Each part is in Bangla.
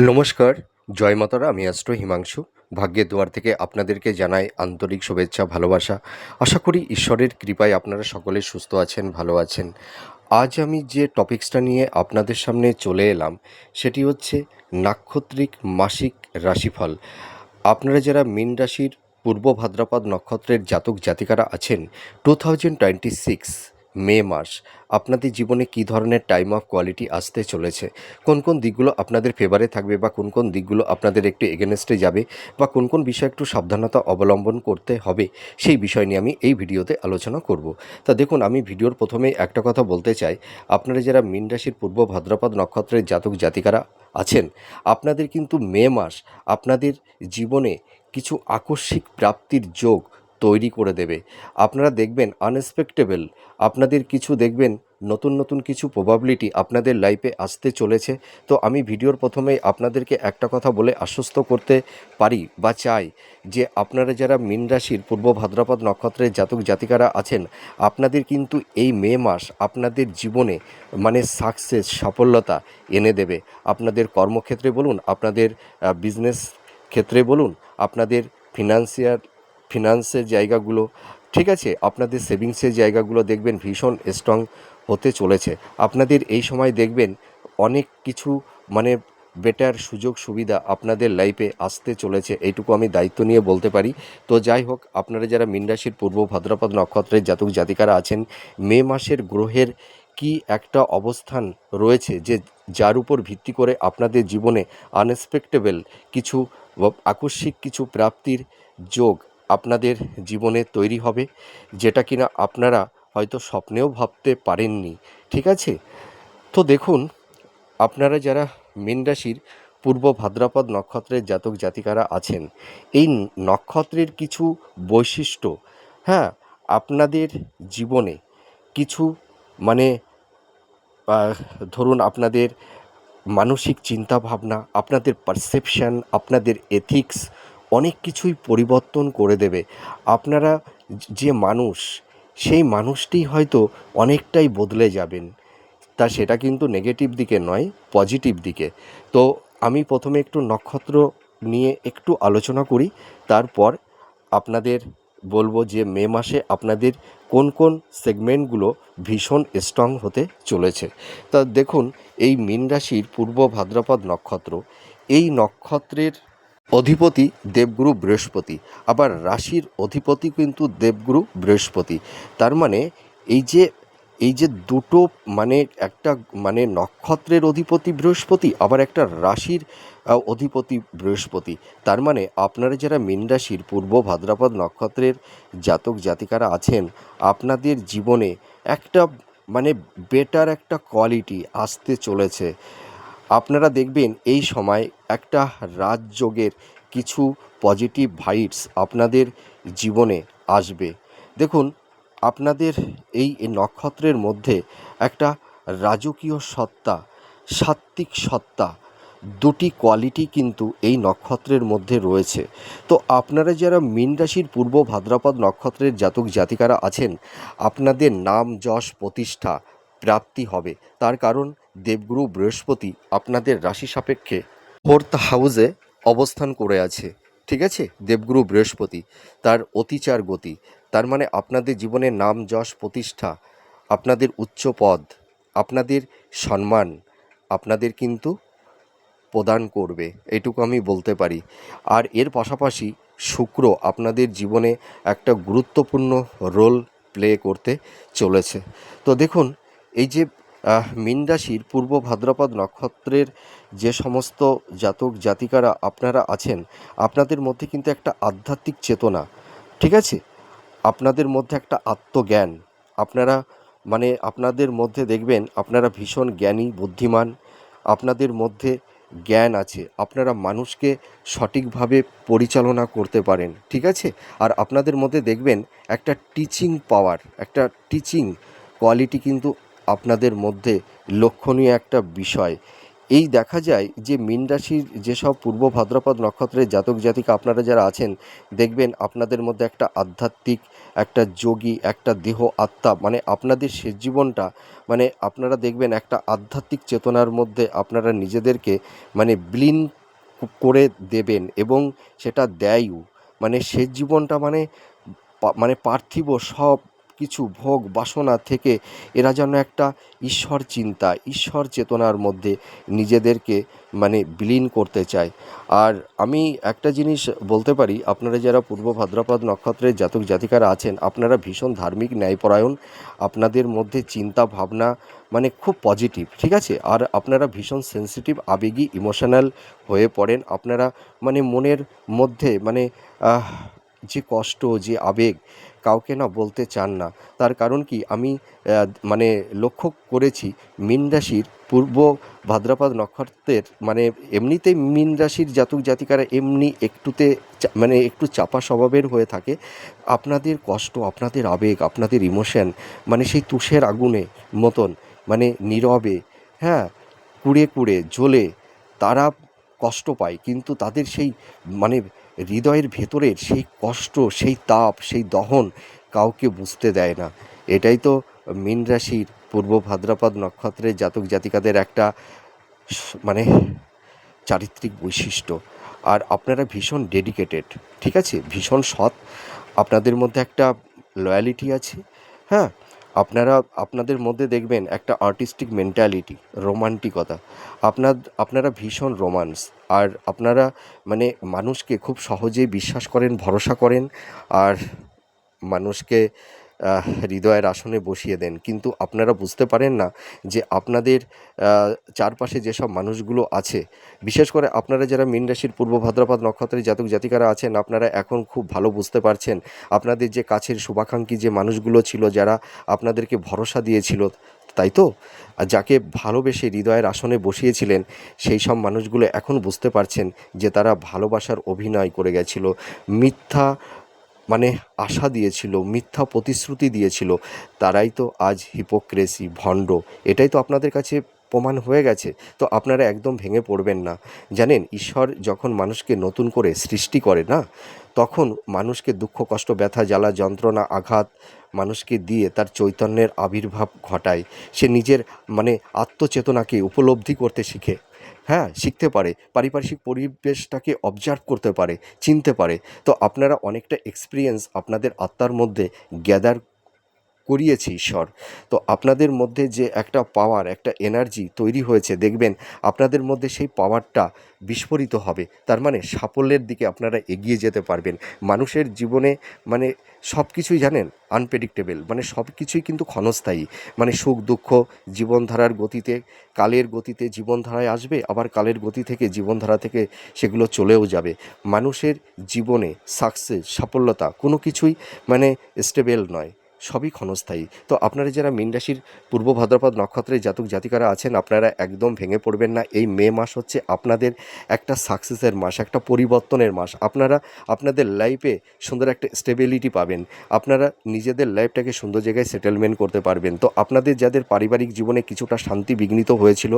নমস্কার, জয় মাতারা। আমি অ্যাস্ট্রো হিমাংশু। ভাগ্যের দুয়ার থেকে আপনাদেরকে জানাই আন্তরিক শুভেচ্ছা, ভালোবাসা। আশা করি ঈশ্বরের কৃপায় আপনারা সকলে সুস্থ আছেন, ভালো আছেন। আজ আমি যে টপিকসটা নিয়ে আপনাদের সামনে চলে এলাম সেটি হচ্ছে নাক্ষত্রিক মাসিক রাশিফল। আপনারা যারা মীন রাশির পূর্ব ভাদ্রপদ নক্ষত্রের জাতক জাতিকারা আছেন, 2026 মে মাস আপনাদের জীবনে কী ধরনের টাইম অফ কোয়ালিটি আসতে চলেছে, কোন কোন দিকগুলো আপনাদের ফেভারে থাকবে বা কোন কোন দিকগুলো আপনাদের একটু এগেনস্টে যাবে বা কোন কোন বিষয়ে একটু সাবধানতা অবলম্বন করতে হবে, সেই বিষয় নিয়ে আমি এই ভিডিওতে আলোচনা করব। তা দেখুন, আমি ভিডিওর প্রথমেই একটা কথা বলতে চাই। আপনারা যারা মীন রাশির পূর্ব ভাদ্রপদ নক্ষত্রের জাতক জাতিকারা আছেন, আপনাদের কিন্তু মে মাস আপনাদের জীবনে কিছু আকস্মিক প্রাপ্তির যোগ তৈরি করে দেবে। আপনারা দেখবেন আনএক্সপেক্টেবল, আপনাদের কিছু দেখবেন নতুন নতুন কিছু প্রবাবিলিটি আপনাদের লাইফে আসতে চলেছে। তো আমি ভিডিওর প্রথমেই আপনাদেরকে একটা কথা বলে আশ্বস্ত করতে পারি বা চাই যে আপনারা যারা মীন রাশির পূর্ব ভাদ্রপদ নক্ষত্রের জাতক জাতিকারা আছেন, আপনাদের কিন্তু এই মে মাস আপনাদের জীবনে সাকসেস, সফলতা এনে দেবে। আপনাদের কর্মক্ষেত্রে বলুন, আপনাদের বিজনেস ক্ষেত্রে বলুন, আপনাদের ফিনান্সের জায়গাগুলো, ঠিক আছে, আপনাদের সেভিংসের জায়গাগুলো দেখবেন ভীষণ স্ট্রং হতে চলেছে। আপনাদের এই সময় দেখবেন অনেক কিছু বেটার সুযোগ সুবিধা আপনাদের লাইফে আসতে চলেছে, এইটুকু আমি দায়িত্ব নিয়ে বলতে পারি। তো যাই হোক, আপনারা যারা মীন রাশির পূর্ব ভাদ্রপদ নক্ষত্রের জাতক জাতিকারা আছেন, মে মাসের গ্রহের কি একটা অবস্থান রয়েছে যে যার উপর ভিত্তি করে আপনাদের জীবনে আনএক্সপেক্টেবল কিছু আকস্মিক কিছু প্রাপ্তির যোগ আপনাদের জীবনে তৈরি হবে, যেটা কিনা আপনারা হয়তো স্বপ্নেও ভাবতে পারেননি। ঠিক আছে, তো দেখুন, আপনারা যারা মীন রাশির পূর্ব ভাদ্রপদ নক্ষত্রের জাতক জাতিকারা আছেন, এই নক্ষত্রের কিছু বৈশিষ্ট্য, হ্যাঁ, আপনাদের জীবনে কিছু মানে ধরুন আপনাদের মানসিক চিন্তাভাবনা, আপনাদের পারসেপশান, আপনাদের এথিক্স অনেক কিছুই পরিবর্তন করে দেবে। আপনারা যে মানুষ, সেই মানুষটি হয়তো অনেকটাই বদলে যাবেন। তা সেটা কিন্তু নেগেটিভ দিকে নয়, পজিটিভ দিকে। তো আমি প্রথমে একটু নক্ষত্র নিয়ে একটু আলোচনা করি, তারপর আপনাদের বলবো যে মে মাসে আপনাদের কোন কোন সেগমেন্টগুলো ভীষণ স্ট্রং হতে চলেছে। তা দেখুন, এই মীন রাশির পূর্ব ভাদ্রপদ নক্ষত্র, এই নক্ষত্রের অধিপতি দেবগুরু বৃহস্পতি, আবার রাশির অধিপতি কিন্তু দেবগুরু বৃহস্পতি। তার মানে এই যে এই যে দুটো একটা নক্ষত্রের অধিপতি বৃহস্পতি, আবার একটা রাশির অধিপতি বৃহস্পতি। তার মানে আপনারা যারা মীন রাশির পূর্ব ভাদ্রপদ নক্ষত্রের জাতক জাতিকারা আছেন, আপনাদের জীবনে একটা বেটার একটা কোয়ালিটি আসতে চলেছে। আপনারা দেখবেন এই সময় একটা রাজযোগের কিছু পজিটিভ ভাইবস আপনাদের জীবনে আসবে। দেখুন, আপনাদের এই নক্ষত্রের মধ্যে একটা রাজকীয় সত্তা, সাত্ত্বিক সত্তা, দুটি কোয়ালিটি কিন্তু এই নক্ষত্রের মধ্যে রয়েছে। তো আপনারা যারা মীন রাশির পূর্ব ভাদ্রপদ নক্ষত্রের জাতক জাতিকারা আছেন, আপনাদের নাম যশ প্রতিষ্ঠা প্রাপ্তি হবে। তার কারণ দেবগুরু বৃহস্পতি আপনাদের রাশি সাপেক্ষে 4th হাউসে অবস্থান করে আছে। ঠিক আছে, দেবগুরু বৃহস্পতি তার অতিচার গতি, তার মানে আপনাদের জীবনে নাম যশ প্রতিষ্ঠা, আপনাদের উচ্চ পদ, আপনাদের সম্মান আপনাদের কিন্তু প্রদান করবে, এটুকু আমি বলতে পারি। আর এর পাশাপাশি শুক্র আপনাদের জীবনে একটা গুরুত্বপূর্ণ রোল প্লে করতে চলেছে। তো দেখুন, এই যে মীন রাশির পূর্ব ভাদ্রপদ নক্ষত্রের যে সমস্ত জাতক জাতিকারা আপনারা আছেন, আপনাদের মধ্যে কিন্তু একটা আধ্যাত্মিক চেতনা, ঠিক আছে, আপনাদের মধ্যে একটা আত্মজ্ঞান, আপনারা আপনাদের মধ্যে দেখবেন আপনারা ভীষণ জ্ঞানী, বুদ্ধিমান, আপনাদের মধ্যে জ্ঞান আছে, আপনারা মানুষকে সঠিকভাবে পরিচালনা করতে পারেন। ঠিক আছে, আর আপনাদের মধ্যে দেখবেন একটা টিচিং পাওয়ার, একটা টিচিং কোয়ালিটি কিন্তু আপনাদের মধ্যে লক্ষণীয় একটা বিষয়। এই দেখা যায় যে মীন রাশির যেসব পূর্ব ভাদ্রপদ নক্ষত্রের জাতক জাতিকা আপনারা যারা আছেন, দেখবেন আপনাদের মধ্যে একটা আধ্যাত্মিক, একটা যোগী, একটা দেহ আত্মা, মানে আপনাদের শেষ জীবনটা, মানে আপনারা দেখবেন একটা আধ্যাত্মিক চেতনার মধ্যে আপনারা নিজেদেরকে মানে বিলীন করে দেবেন, এবং সেটা দেয়ও। মানে শেষ জীবনটা মানে মানে পার্থিব সব কিছু ভোগ বাসনা থেকে এরা যেন একটা ঈশ্বর চিন্তা, ঈশ্বর চেতনার মধ্যে নিজেদেরকে মানে বিলীন করতে চায়। আর আমি একটা জিনিস বলতে পারি, আপনারা যারা পূর্ব ভাদ্রপদ নক্ষত্রের জাতক জাতিকারা আছেন, আপনারা ভীষণ ধার্মিক, ন্যায়পরায়ণ, আপনাদের মধ্যে চিন্তা ভাবনা মানে খুব পজিটিভ, ঠিক আছে? আর আপনারা ভীষণ সেন্সিটিভ, আবেগী, ইমোশনাল হয়ে পড়েন। আপনারা মানে মনের মধ্যে মানে আহ যে কষ্ট, যে আবেগ কাউকে না বলতে চান না। তার কারণ কি, আমি মানে লক্ষ্য করেছি মীন রাশির পূর্ব ভাদ্রপদ নক্ষত্রের, মানে এমনিতেই মীন রাশির জাতক জাতিকারা এমনি একটুতে মানে একটু চাপা স্বভাবের হয়ে থাকে। আপনাদের কষ্ট, আপনাদের আবেগ, আপনাদের ইমোশন মানে সেই তুষের আগুনে মতন, মানে নীরবে, হ্যাঁ, কুড়ে কুড়ে জ্বলে তারা কষ্ট পায়, কিন্তু তাদের সেই মানে হৃদয়ের ভেতরের সেই কষ্ট, সেই তাপ, সেই দহন কাউকে বুঝতে দেয় না। এটাই তো মীন রাশির পূর্ব ভাদ্রপদ নক্ষত্রের জাতক জাতিকাদের একটা মানে চারিত্রিক বৈশিষ্ট্য। আর আপনারা ভীষণ ডেডিকেটেড, ঠিক আছে, ভীষণ সৎ, আপনাদের মধ্যে একটা লয়ালিটি আছে, হ্যাঁ, আপনারা আপনাদের মধ্যে দেখবেন একটা আর্টিস্টিক মেন্টালিটি, রোমান্টিকতা, আপনারা ভীষণ রোমান্স। আর আপনারা মানে মানুষকে খুব সহজেই বিশ্বাস করেন, ভরসা করেন, আর মানুষকে হৃদয়ের আসনে বসিয়ে দেন। কিন্তু আপনারা বুঝতে পারেন না যে আপনাদের চারপাশে যেসব মানুষগুলো আছে, বিশেষ করে আপনারা যারা মীন রাশির পূর্ব ভাদ্রপদ নক্ষত্রের জাতক জাতিকারা আছেন, আপনারা এখন খুব ভালো বুঝতে পারছেন আপনাদের যে কাছের শুভাকাঙ্ক্ষী যে মানুষগুলো ছিল, যারা আপনাদেরকে ভরসা দিয়েছিল, তাই তো? আর যাকে ভালোবেসে হৃদয়ের আসনে বসিয়েছিলেন, সেই সব মানুষগুলো এখন বুঝতে পারছেন যে তারা ভালোবাসার অভিনয় করে গেছিল, মিথ্যা মানে আশা দিয়েছিল, মিথ্যা প্রতিশ্রুতি দিয়েছিল, তারাই তো আজ হিপোক্রেসি, ভণ্ড, এটাই তো আপনাদের কাছে প্রমাণ হয়ে গেছে। তো আপনারা একদম ভেঙে পড়বেন না। জানেন, ঈশ্বর যখন মানুষকে নতুন করে সৃষ্টি করে না, তখন মানুষকে দুঃখ, কষ্ট, ব্যথা, জ্বালা, যন্ত্রণা, আঘাত মানুষকে দিয়ে তার চৈতন্যের আবির্ভাব ঘটায়। সে নিজের মানে আত্মচেতনাকে উপলব্ধি করতে শিখে, হ্যাঁ, শিখতে পারে, পারিপার্শ্বিক পরিবেশটাকে অবজার্ভ করতে পারে, চিনতে পারে। তো আপনারা অনেকটা এক্সপিরিয়েন্স আপনাদের আত্মার মধ্যে গ্যাদার করিয়েছে ঈশ্বর। তো আপনাদের মধ্যে যে একটা পাওয়ার, একটা এনার্জি তৈরি হয়েছে, দেখবেন আপনাদের মধ্যে সেই পাওয়ারটা বিস্ফোরিত হবে। তার মানে সাফল্যের দিকে আপনারা এগিয়ে যেতে পারবেন। মানুষের জীবনে মানে সব কিছুই জানেন আনপ্রেডিক্টেবল, মানে সব কিছুই কিন্তু ক্ষণস্থায়ী। মানে সুখ দুঃখ জীবনধারার গতিতে, কালের গতিতে জীবনধারায় আসবে, আবার কালের গতি থেকে জীবনধারা থেকে সেগুলো চলেও যাবে। মানুষের জীবনে সাকসেস, সাফল্যতা কোনো কিছুই মানে স্টেবল নয়, সবই ক্ষণস্থায়ী। তো আপনারা যারা মীন রাশির পূর্ব ভাদ্রপদ নক্ষত্রের জাতক জাতিকারা আছেন, আপনারা একদম ভেঙে পড়বেন না। এই মে মাস হচ্ছে আপনাদের একটা সাকসেসের মাস, একটা পরিবর্তনের মাস। আপনারা আপনাদের লাইফে সুন্দর একটা স্টেবিলিটি পাবেন, আপনারা নিজেদের লাইফটাকে সুন্দর জায়গায় সেটেলমেন্ট করতে পারবেন। তো আপনাদের যাদের পারিবারিক জীবনে কিছুটা শান্তি বিঘ্নিত হয়েছিল,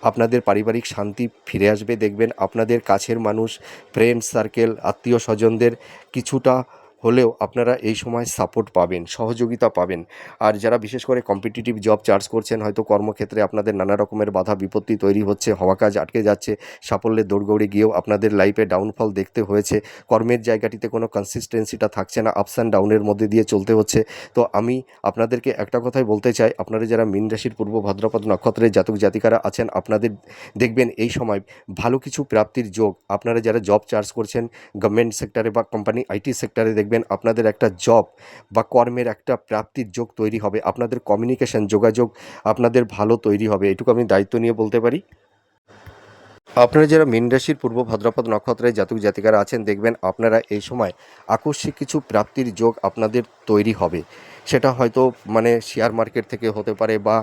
আপনাদের পারিবারিক শান্তি ফিরে আসবে। দেখবেন আপনাদের কাছের মানুষ, ফ্রেন্ড সার্কেল, আত্মীয় স্বজনদের কিছুটা হলেও আপনারা এই সময় সাপোর্ট পাবেন, সহযোগিতা পাবেন। আর যারা বিশেষ করে কম্পিটিটিভ জব চার্জ করছেন, হয়তো কর্মক্ষেত্রে আপনাদের নানা রকমের বাধা বিপত্তি তৈরি হচ্ছে, হওয়া কাজ আটকে যাচ্ছে, সাফল্যের দৌড়গৌড়ে গিয়েও আপনাদের লাইফে ডাউনফল দেখতে হয়েছে, কর্মের জায়গাটিতে কোনো কনসিস্টেন্সিটা থাকছে না, আপস অ্যান্ড ডাউনের মধ্যে দিয়ে চলতে হচ্ছে। তো আমি আপনাদেরকে একটা কথাই বলতে চাই, আপনারা যারা মীন রাশির পূর্ব ভাদ্রপদ নক্ষত্রের জাতক জাতিকারা আছেন, আপনাদের দেখবেন এই সময় ভালো কিছু প্রাপ্তির যোগ। আপনারা যারা জব চার্জ করছেন গভর্নমেন্ট সেক্টরে বা কোম্পানি আইটি সেক্টরে, দেখবেন আপনাদের একটা জব বা কর্মের একটা প্রাপ্তির যোগ তৈরি হবে। আপনাদের কমিউনিকেশন, যোগাযোগ আপনাদের ভালো তৈরি হবে, এটুকু আমি দায়িত্ব নিয়ে বলতে পারি। আপনারা যারা মীন রাশির পূর্ব ভাদ্রপদ নক্ষত্রের জাতক জাতিকারা আছেন, দেখবেন আপনারা এই সময় আকস্মিক কিছু প্রাপ্তির যোগ আপনাদের তৈরি হবে। সেটা হয়তো মানে শেয়ার মার্কেট থেকে হতে পারে, বা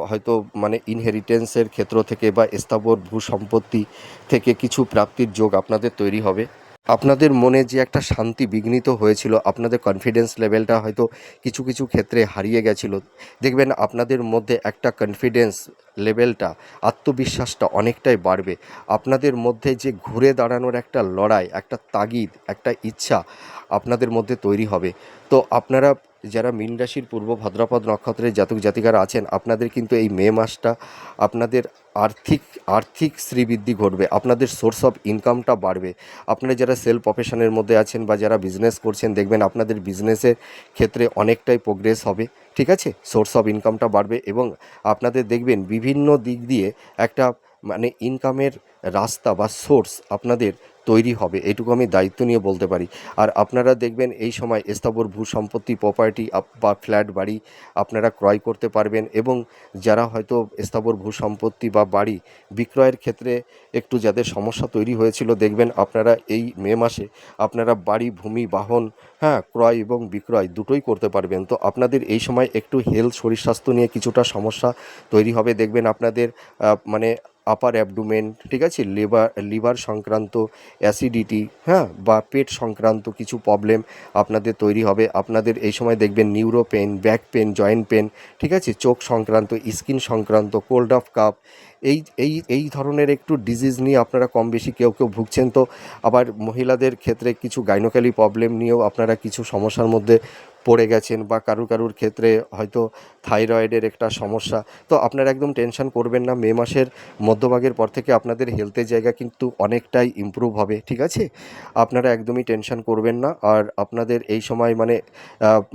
হয়তো মানে ইনহেরিটেন্সের ক্ষেত্র থেকে, বা স্থাবর ভূ সম্পত্তি থেকে কিছু প্রাপ্তির যোগ আপনাদের তৈরি হবে। আপনাদের মনে যে একটা শান্তি বিঘ্নিত হয়েছিল, আপনাদের কনফিডেন্স লেভেলটা হয়তো কিছু কিছু ক্ষেত্রে হারিয়ে গেছিল, দেখবেন আপনাদের মধ্যে একটা কনফিডেন্স লেভেলটা, আত্মবিশ্বাসটা অনেকটাই বাড়বে। আপনাদের মধ্যে যে ঘুরে দাঁড়ানোর একটা লড়াই, একটা তাগিদ, একটা ইচ্ছা আপনাদের মধ্যে তৈরি হবে। তো আপনারা যারা মীন রাশির পূর্ব ভাদ্রপদ নক্ষত্রের জাতক জাতিকারা আছেন, আপনাদের কিন্তু এই মে মাসটা আপনাদের আর্থিক আর্থিক শ্রীবৃদ্ধি ঘটবে, আপনাদের সোর্স অফ ইনকামটা বাড়বে। আপনারা যারা সেলফ প্রফেশনের মধ্যে আছেন বা যারা বিজনেস করছেন, দেখবেন আপনাদের বিজনেসের ক্ষেত্রে অনেকটাই প্রোগ্রেস হবে, ঠিক আছে, সোর্স অফ ইনকামটা বাড়বে এবং আপনাদের দেখবেন বিভিন্ন দিক দিয়ে একটা মানে ইনকামের রাস্তা বা সোর্স আপনাদের তৈরি হবে, এটুকু আমি দায়িত্ব নিয়ে বলতে পারি। আর আপনারা দেখবেন এই সময় স্থাবর ভূ সম্পত্তি, প্রপার্টি বা ফ্ল্যাট বাড়ি আপনারা ক্রয় করতে পারবেন এবং যারা হয়তো স্থাবর ভূ সম্পত্তি বা বাড়ি বিক্রয়ের ক্ষেত্রে একটু যাদের সমস্যা তৈরি হয়েছিল, দেখবেন আপনারা এই মে মাসে আপনারা বাড়ি, ভূমি, বাহন, হ্যাঁ, ক্রয় এবং বিক্রয় দুটোই করতে পারবেন। তো আপনাদের এই সময় একটু হেলথ, শরীর স্বাস্থ্য নিয়ে কিছুটা সমস্যা তৈরি হবে, দেখবেন আপনাদের মানে আপার অ্যাবডোমেন, ঠিক আছে, লিভার সংক্রান্ত অ্যাসিডিটি, হ্যাঁ, বা পেট সংক্রান্ত কিছু প্রবলেম আপনাদের তৈরি হবে। আপনাদের এই সময় দেখবেন neuro pain, back pain, joint pain, ঠিক আছে, চোখ সংক্রান্ত, স্কিন সংক্রান্ত, কোল্ড অফ কাপ, এই ধরনের একটু ডিজিজ নিয়ে আপনারা কম বেশি কেউ কেউ ভুগছেন। তো আবার মহিলাদের ক্ষেত্রে কিছু গাইনোকলি প্রবলেম নিয়েও আপনারা কিছু সমস্যার মধ্যে পড়ে গেছেন, বা কারুর ক্ষেত্রে হয়তো থাইরয়েডের একটা সমস্যা। তো আপনারা একদম টেনশন করবেন না, মে মাসের মধ্যভাগের পর থেকে আপনাদের হেলথের জায়গা কিন্তু অনেকটাই ইমপ্রুভ হবে, ঠিক আছে, আপনারা একদমই টেনশন করবেন না। আর আপনাদের এই সময়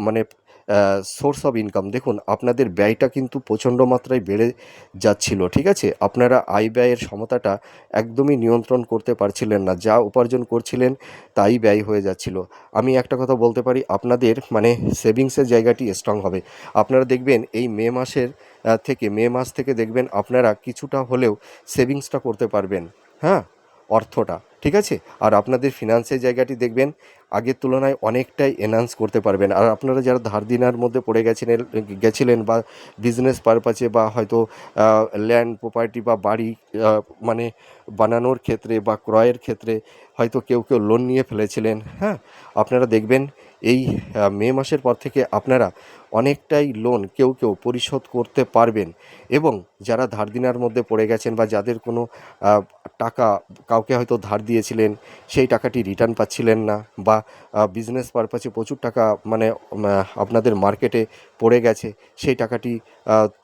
মানে সোর্স অফ ইনকাম, দেখুন আপনাদের ব্যয়টা কিন্তু প্রচণ্ড মাত্রায় বেড়ে যাচ্ছিল, ঠিক আছে, আপনারা আয় ব্যয়ের সমতাটা একদমই নিয়ন্ত্রণ করতে পারছিলেন না, যা উপার্জন করছিলেন তাই ব্যয় হয়ে যাচ্ছিল। আমি একটা কথা বলতে পারি, আপনাদের মানে সেভিংসের জায়গাটি স্ট্রং হবে। আপনারা দেখবেন এই মে মাস থেকে দেখবেন আপনারা কিছুটা হলেও সেভিংসটা করতে পারবেন, হ্যাঁ, অর্থটা, ঠিক আছে। আর আপনাদের ফিনান্সের জায়গাটি দেখবেন আগের তুলনায় অনেকটাই এনহান্স করতে পারবেন। আর আপনারা যারা ধার দেনার মধ্যে পড়ে গেছিলেন বা বিজনেস পারপাসে বা হয়তো ল্যান্ড প্রপার্টি বা বাড়ি মানে বানানোর ক্ষেত্রে বা ক্রয়ের ক্ষেত্রে হয়তো কেউ লোন নিয়ে ফেলেছিলেন, হ্যাঁ, আপনারা দেখবেন এই মে মাসের পর থেকে আপনারা অনেকটাই লোন কেউ পরিশোধ করতে পারবেন। এবং যারা ধার দেনার মধ্যে পড়ে গেছেন বা যাদের কোনো টাকা কাউকে হয়তো ধার দিয়েছিলেন, সেই টাকাটি রিটার্ন পাচ্ছিলেন না, বা বিজনেস পারপাসে প্রচুর টাকা মানে আপনাদের মার্কেটে পড়ে গেছে, সেই টাকাটি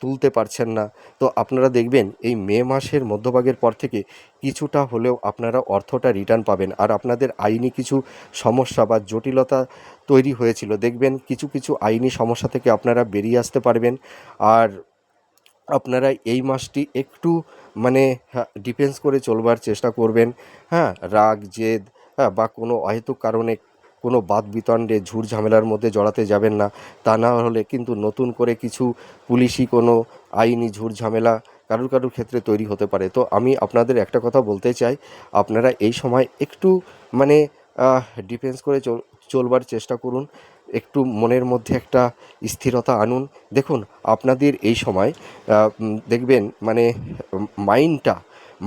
তুলতে পারছেন না। তো আপনারা দেখবেন এই মে মাসের মধ্যভাগের পর থেকে কিছুটা হলেও আপনারা অর্থটা রিটার্ন পাবেন। আর আপনাদের আইনি কিছু সমস্যা বা জটিলতা তৈরি হয়েছিল, দেখবেন কিছু আইনি সমস্যা থেকে আপনারা বেরিয়ে আসতে পারবেন। আর আপনারা এই মাসটি একটু মানে ডিফেন্স করে চলবার চেষ্টা করবেন, হ্যাঁ, রাগ, জেদ, হ্যাঁ, বা কোনো অহেতুক কারণে কোনো বাদ বিতণ্ডে, ঝুট ঝামেলার মধ্যে জড়াতে যাবেন না। তা না হলে কিন্তু নতুন করে কিছু পুলিশি কোনো আইনি ঝুট ঝামেলা কারুর ক্ষেত্রে তৈরি হতে পারে। তো আমি আপনাদের একটা কথা বলতে চাই, আপনারা এই সময় একটু মানে ডিফেন্স করে চলবার চেষ্টা করুন, একটু মনের মধ্যে একটা স্থিরতা আনুন। দেখুন আপনাদের এই সময় দেখবেন মানে মাইন্ডটা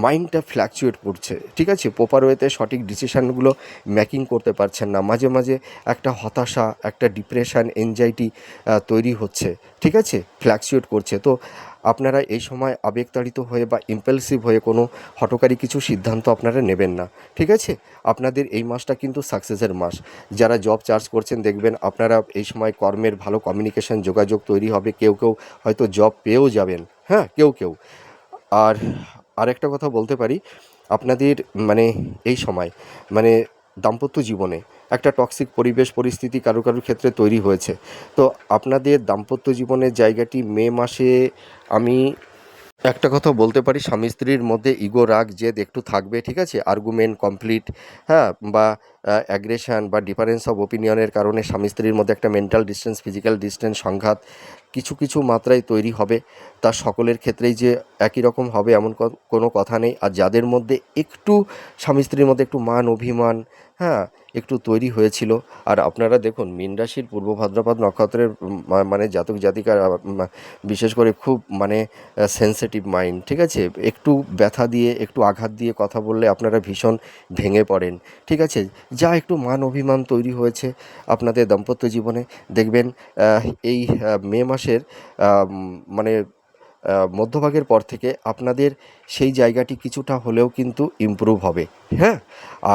মাইন্ডটা ফ্ল্যাকচুয়েট করছে, ঠিক আছে, প্রপার ওয়েতে সঠিক ডিসিশানগুলো মেকিং করতে পারছেন না, মাঝে মাঝে একটা হতাশা, একটা ডিপ্রেশন, এনজাইটি তৈরি হচ্ছে, ঠিক আছে, ফ্ল্যাকচুয়েট করছে। তো আপনারা এই সময় আবেগতাড়িত হয়ে বা ইম্পালসিভ হয়ে কোনো হঠকারী কিছু সিদ্ধান্ত আপনারা নেবেন না, ঠিক আছে। আপনাদের এই মাসটা কিন্তু সাকসেসের মাস। যারা জব চার্জ করছেন, দেখবেন আপনারা এই সময় কর্মের ভালো কমিউনিকেশন, যোগাযোগ তৈরি হবে, কেউ হয়তো জব পেয়েও যাবেন, হ্যাঁ, কেউ। আর আরেকটা কথা বলতে পারি, আপনাদের মানে এই সময় মানে দাম্পত্য জীবনে একটা টক্সিক পরিবেশ পরিস্থিতি কারুর ক্ষেত্রে তৈরি হয়েছে। তো আপনাদের দাম্পত্য জীবনের জায়গাটি মে মাসে আমি একটা কথা বলতে পারি, স্বামী স্ত্রীর মধ্যে ইগো, রাগ, জেদ একটু থাকবে, ঠিক আছে, আর্গুমেন্ট কমপ্লিট, হ্যাঁ, বা অ্যাগ্রেশন বা ডিফারেন্স অফ ওপিনিয়নের কারণে স্বামী স্ত্রীর মধ্যে একটা মেন্টাল ডিস্টেন্স, ফিজিক্যাল ডিস্টেন্স, সংঘাত কিছু কিছু মাত্রায় তৈরি হবে, তা সকলের ক্ষেত্রেই যে একই রকম হবে এমন কোনো কথা নেই। আর যাদের মধ্যে একটু স্বামী স্ত্রীর মধ্যে একটু মান অভিমান, হ্যাঁ, একটু তৈরি হয়েছিল। আর আপনারা দেখুন মীন রাশির পূর্ব ভাদ্রপদ নক্ষত্রের মানে জাতক জাতিকার বিশেষ করে খুব মানে সেনসিটিভ মাইন্ড, ঠিক আছে? একটু ব্যথা দিয়ে একটু আঘাত দিয়ে কথা বললে আপনারা ভীষণ ভেঙে পড়েন, ঠিক আছে? যা একটু মান অভিমান তৈরি হয়েছে আপনাদের দাম্পত্য জীবনে, দেখবেন আহ, এই মে মাসের মানে মধ্যভাগের পর থেকে আপনাদের সেই জায়গাটি কিছুটা হলেও কিন্তু ইমপ্রুভ হবে, হ্যাঁ।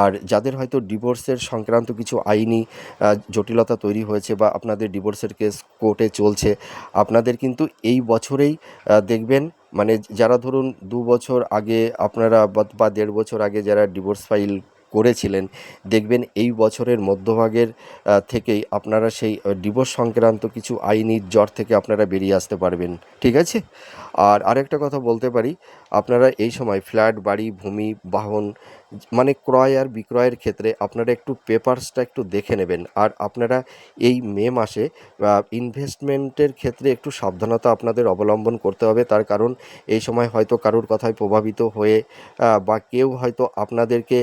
আর যাদের হয়তো ডিভোর্সের সংক্রান্ত কিছু আইনি জটিলতা তৈরি হয়েছে বা আপনাদের ডিভোর্সের কেস কোর্টে চলছে, আপনাদের কিন্তু এই বছরেই দেখবেন, মানে যারা ধরুন 2 বছর আগে আপনারা বা 1.5 বছর আগে যারা ডিভোর্স ফাইল করেছিলেন, দেখবেন এই বছরের মধ্যভাগের থেকেই আপনারা সেই ডিভোর্স সংক্রান্ত কিছু আইনি জট থেকে আপনারা বেরিয়ে আসতে পারবেন, ঠিক আছে? আর আরেকটা কথা বলতে পারি, আপনারা এই সময় ফ্ল্যাট, বাড়ি, ভূমি, বাহন মানে ক্রয় আর বিক্রয়ের ক্ষেত্রে আপনারা একটু পেপারসটা একটু দেখে নেবেন। আর আপনারা এই মে মাসে ইনভেস্টমেন্টের ক্ষেত্রে একটু সাবধানতা আপনাদের অবলম্বন করতে হবে। তার কারণ এই সময় হয়তো কারোর কথায় প্রভাবিত হয়ে বা কেউ হয়তো আপনাদেরকে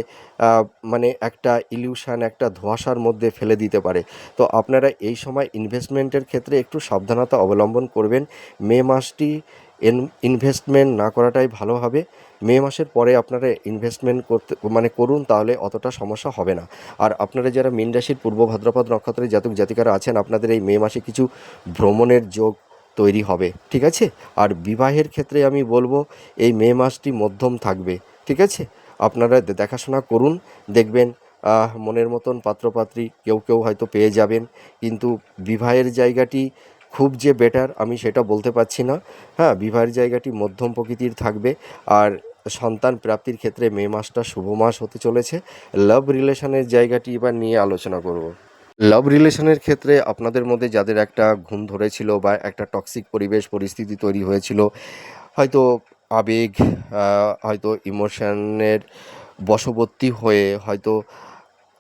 মানে একটা ইলিউশন, একটা ধোঁয়াশার মধ্যে ফেলে দিতে পারে। তো আপনারা এই সময় ইনভেস্টমেন্টের ক্ষেত্রে একটু সাবধানতা অবলম্বন করবেন। মে মাসটি ইনভেস্টমেন্ট না করাটাই ভালো হবে। মে মাসের পরে আপনারা ইনভেস্টমেন্ট করতে মানে করুন, তাহলে অতটা সমস্যা হবে না। আর আপনারা যারা মীন রাশির পূর্ব ভাদ্রপদ নক্ষত্রের জাতক জাতিকারা আছেন, আপনাদের এই মে মাসে কিছু ভ্রমণের যোগ তৈরি হবে, ঠিক আছে? আর বিবাহের ক্ষেত্রে আমি বলবো এই মে মাসটি মধ্যম থাকবে, ঠিক আছে? আপনারা দেখাশোনা করুন, দেখবেন মনের মতন পাত্রপাত্রী কেউ কেউ হয়তো পেয়ে যাবেন। কিন্তু বিবাহের জায়গাটি খুব যে বেটার আমি সেটা বলতে পারছি না, হ্যাঁ। বিবাহের জায়গাটি মধ্যম প্রকৃতির থাকবে। আর সন্তান প্রাপ্তির ক্ষেত্রে মে মাসটা শুভ মাস হতে চলেছে। লাভ রিলেশনের জায়গাটি এবার নিয়ে আলোচনা করব। লাভ রিলেশনের ক্ষেত্রে আপনাদের মধ্যে যাদের একটা ঘুম ধরেছিল বা একটা টক্সিক পরিবেশ পরিস্থিতি তৈরি হয়েছিল, হয়তো আবেগ, হয়তো ইমোশনের বশবর্তী হয়ে হয়তো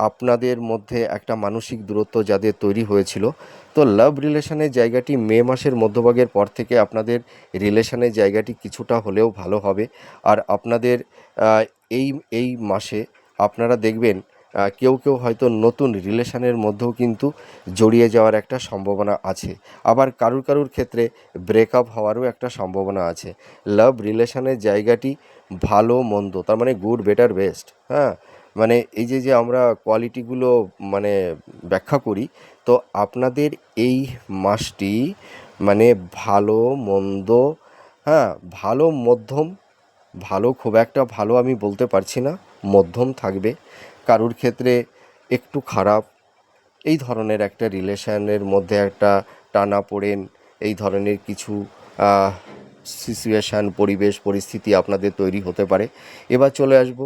আপনাদের মধ্যে একটা মানসিক দূরত্ব যাদের তৈরি হয়েছিল, তো লাভ রিলেশনের জায়গাটি মে মাসের মধ্যভাগের পর থেকে আপনাদের রিলেশনের জায়গাটি কিছুটা হলেও ভালো হবে। আর আপনাদের আহ, এই এই মাসে আপনারা দেখবেন কেউ কেউ হয়তো নতুন রিলেশনের মধ্যেও কিন্তু জড়িয়ে যাওয়ার একটা সম্ভাবনা আছে। আবার কারুর কারুর ক্ষেত্রে ব্রেকআপ হওয়ারও একটা সম্ভাবনা আছে। লাভ রিলেশনের জায়গাটি ভালো মন্দ, তার মানে গুড বেটার বেস্ট, হ্যাঁ। মানে এই যে যে আমরা কোয়ালিটিগুলো মানে ব্যাখ্যা করি, তো আপনাদের এই মাসটি মানে ভালো মন্দ, হ্যাঁ, ভালো মধ্যম, ভালো খুব একটা ভালো আমি বলতে পারছি না, মধ্যম থাকবে। কারুর ক্ষেত্রে একটু খারাপ, এই ধরনের একটা রিলেশনের মধ্যে একটা টানাপোড়েন, এই ধরনের কিছু সিচুয়েশান, পরিবেশ পরিস্থিতি আপনাদের তৈরি হতে পারে। এবার চলে আসব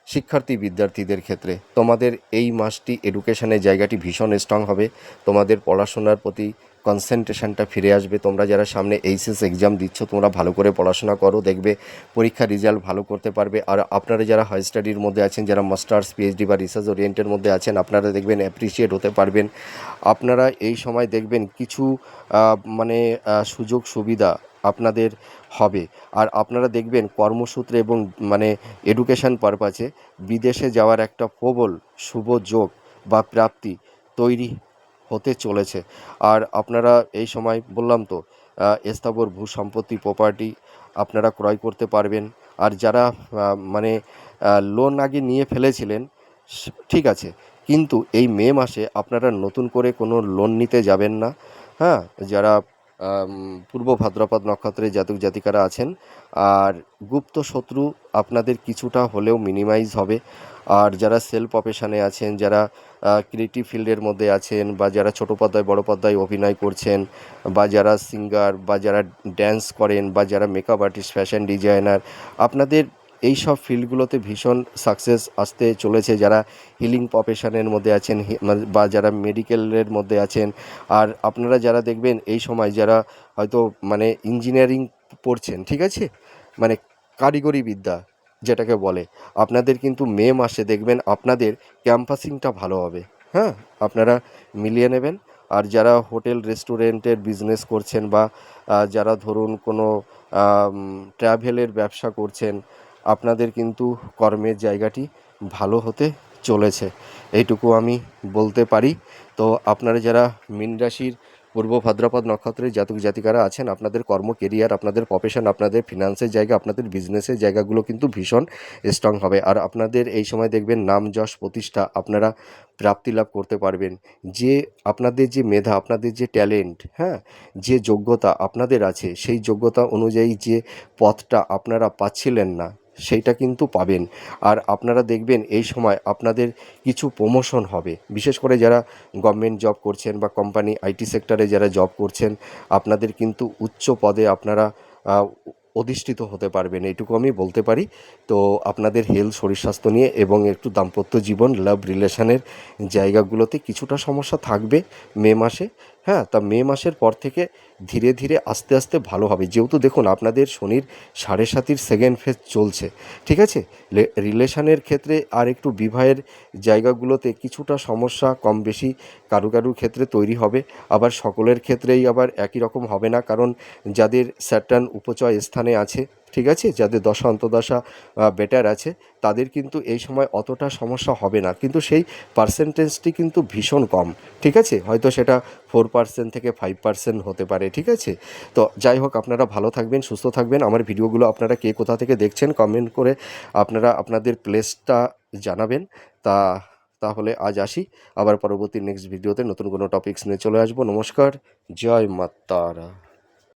শিক্ষার্থী বিদ্যার্থীদের ক্ষেত্রে। তোমাদের এই মাসটি এডুকেশনের জায়গাটি ভীষণ স্ট্রং হবে। তোমাদের পড়াশোনার প্রতি কনসেন্ট্রেশনটা ফিরে আসবে। তোমরা যারা সামনে এইচএস এক্সাম দিচ্ছ, তোমরা ভালো করে পড়াশোনা করো, দেখবে পরীক্ষার রেজাল্ট ভালো করতে পারবে। আর আপনারা যারা হাই স্টাডির মধ্যে আছেন, যারা মাস্টার্স, পিএইচডি বা রিসার্চ ওরিয়েন্টের মধ্যে আছেন, আপনারা দেখবেন অ্যাপ্রিসিয়েট হতে পারবেন। আপনারা এই সময় দেখবেন কিছু মানে সুযোগ সুবিধা আপনাদের হবে। আর আপনারা দেখবেন কর্মসূত্রে এবং মানে এডুকেশন পারপাসে বিদেশে যাওয়ার একটা প্রবল শুভ যোগ বা প্রাপ্তি তৈরি হতে চলেছে। আর আপনারা এই সময় বললাম তো স্থাবর ভূ সম্পত্তি প্রপার্টি আপনারা ক্রয় করতে পারবেন। আর যারা মানে লোন আগে নিয়ে ফেলেছিলেন, ঠিক আছে, কিন্তু এই মে মাসে আপনারা নতুন করে কোনো লোন নিতে যাবেন না, হ্যাঁ। যারা পূর্ব ভাদ্রপদ নক্ষত্রে জাতক জাতিকারা আছেন, আর গুপ্ত শত্রু আপনাদের কিছুটা হলেও মিনিমাইজ হবে। আর যারা সেল প্রফেশনে আছেন, যারা ক্রিয়েটিভ ফিল্ডের মধ্যে আছেন, বা যারা ছোটো পর্দায় বড় পর্দায় অভিনয় করছেন, বা যারা সিঙ্গার, বা যারা ড্যান্স করেন, বা যারা মেকআপ আর্টিস্ট, ফ্যাশন ডিজাইনার, আপনাদের এই সব ফিল্ডগুলোতে ভীষণ সাকসেস আসতে চলেছে। যারা হিলিং প্রফেশনের মধ্যে আছেন বা যারা মেডিকেলের মধ্যে আছেন, আর আপনারা যারা দেখবেন এই সময় যারা হয়তো মানে ইঞ্জিনিয়ারিং পড়ছেন, ঠিক আছে, মানে কারিগরি বিদ্যা যেটাকে বলে, আপনাদের কিন্তু মে মাসে দেখবেন আপনাদের ক্যাম্পাসিংটা ভালো হবে, হ্যাঁ। আপনারা মিলিয়ে নেবেন। আর যারা হোটেল রেস্টুরেন্টের বিজনেস করছেন বা যারা ধরুন কোনো ট্র্যাভেলের ব্যবসা করছেন, আপনাদের কিন্তু কর্মের জায়গাটি ভালো হতে চলেছে, এইটুকু আমি বলতে পারি। তো আপনারা যারা মীন রাশির পূর্ব ভাদ্রপদ নক্ষত্রের জাতক জাতিকারা আছেন, আপনাদের কর্ম কেরিয়ার, আপনাদের প্রফেশন, আপনাদের ফিনান্সের জায়গা, আপনাদের বিজনেসের জায়গাগুলো কিন্তু ভীষণ স্ট্রং হবে। আর আপনাদের এই সময় দেখবেন নাম যশ প্রতিষ্ঠা আপনারা প্রাপ্তি লাভ করতে পারবেন। যে আপনাদের যে মেধা, আপনাদের যে ট্যালেন্ট, হ্যাঁ, যে যোগ্যতা আপনাদের আছে, সেই যোগ্যতা অনুযায়ী যে পথটা আপনারা পাচ্ছিলেন না, সেইটা কিন্তু পাবেন। আর আপনারা দেখবেন এই সময় আপনাদের কিছু প্রমোশন হবে, বিশেষ করে যারা গভর্নমেন্ট জব করছেন বা কোম্পানি আইটি সেক্টরে যারা জব করছেন, আপনাদের কিন্তু উচ্চ পদে আপনারা অধিষ্ঠিত হতে পারবেন, এইটুকু আমি বলতে পারি। তো আপনাদের হেলথ, শরীর স্বাস্থ্য নিয়ে এবং একটু দাম্পত্য জীবন, লাভ রিলেশনের জায়গাগুলোতে কিছুটা সমস্যা থাকবে মে মাসে। হ্যাঁ, তা মে মাসের পর থেকে ধীরে ধীরে আস্তে আস্তে ভালো হবে, যেহেতু দেখুন আপনাদের শনির 7.5 সেকেন্ড ফেজ চলছে, ঠিক আছে। রিলেশনের ক্ষেত্রে আর একটু বিবাহের জায়গাগুলোতে কিছুটা সমস্যা কম বেশি কারু কারুর ক্ষেত্রে তৈরি হবে। আবার সকলের ক্ষেত্রেই আবার একই রকম হবে না, কারণ যাদের স্যাটার্ন উপচয় স্থানে আছে, ঠিক আছে, যাদের দশা অন্তর্দশা বেটার আছে, তাদের কিন্তু এই সময় অতটা সমস্যা হবে না, কিন্তু সেই পার্সেন্টেজটি কিন্তু ভীষণ কম, ঠিক আছে, হয়তো সেটা 4% থেকে 5% হতে পারে, ঠিক আছে। তো যাই হোক, আপনারা ভালো থাকবেন, সুস্থ থাকবেন। আমার ভিডিওগুলো আপনারা কে কোথা থেকে দেখছেন কমেন্ট করে আপনারা আপনাদের প্লেসটা জানাবেন। তা তাহলে আজ আসি, আবার পরবর্তী নেক্সট ভিডিওতে নতুন কোনো টপিকস নিয়ে চলে আসবো। নমস্কার, জয় মা তারা।